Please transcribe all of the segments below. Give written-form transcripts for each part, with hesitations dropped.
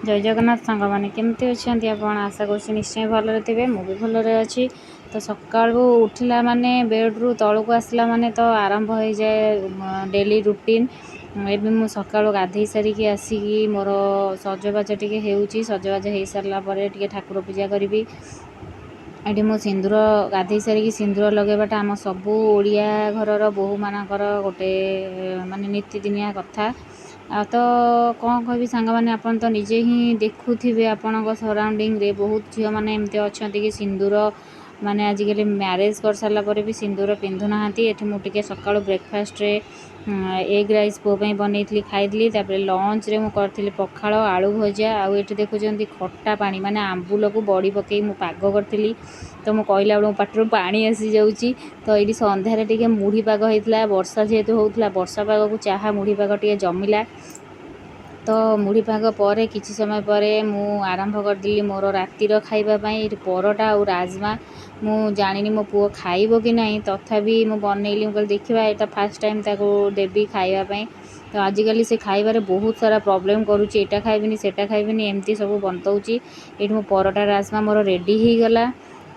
जय जगन्नाथ सांग मैंने केमती अच्छा आपण आशा कर निश्चय भलरे थे मुझे भलरे अच्छी। तो सकाळू उठिला माने बेड्रु तलू आसला माने तो आरंभ हो जाए डेली रुटीन। एबे मु सकाळू गाधई सारिकी आसिकी मोर सजबाज टिके हेउची सजबाज हो सारा पर टिके ठाकुर पूजा करी। ये मो सिंदूर गाधई सारिकी सिंदूर लगेबाटा आम सबू ओडिया घरर बोहू मानकर गोटे माने नीतिदिनिया कथा। तो कौन कह सांग मैंने आपन तो निजे ही देखुवे आपण सराउंडिंग रे बहुत झील मैंने एमती अच्छा कि सिंदूर माने आजिकल मैरेज कर सारा पर भी सिंदूर पिंधु ना। ये मुझे सका ब्रेकफास्ट रे एग राइस पुओ बनई खाई तापर लंच रे मुझे पखाड़ आलू भजा आउ ये देखुं खट्टा पानी माने आंबुल को बड़ी पकई मु पाग करी। तो मुझे कहला बेलू पाटर पानी आसी जाऊँगी। तो ये संध्यारे टिके मुढ़ी पाग होता वर्षा जेहेतु होता वर्षा पाग को चाहा मुढ़ी पाग टे जमिला। तो मुढ़ी पाग पर किसी समय पर मु आरंभ करदेली मोर रातिर खाइबापी परोटा और राजमा। मु जानी मो पुओ खाइब कि नहीं तथापि मु बनइली मुझे देखा यहाँ फास्ट टाइम ताको देवी खाइबापी। तो आजिकल से खाइबार बहुत सारा प्रॉब्लम करुँची एटा खाइबिनी सेटा खाइबिनी एमती सब बनताऊँची। ये मो परोटा राजमा मोर रेडी हो गला।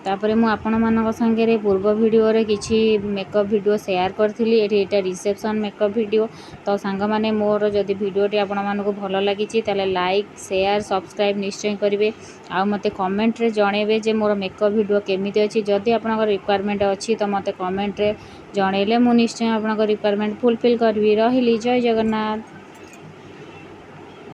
तापर मु आपण मानक संगे पूर्व वीडियो रे किछि मेकअप वीडियो शेयर करथिली। एटा रिसेप्शन मेकअप वीडियो। तो सांग माने मोर जदि वीडियोटी आपण मानक भल लागिछि ताले लाइक शेयर सब्सक्राइब निश्चय करेंगे। आ मते कमेंट रे जणेबे जे मोर मेकअप वीडियो केमिति अछि। जदि आपनकर रिक्वायरमेंट अछि तो मते कमेंट रे जणेले मु निश्चय आपनकर रिक्वायरमेंट फुलफिल करबी। रहिली जय जगन्नाथ।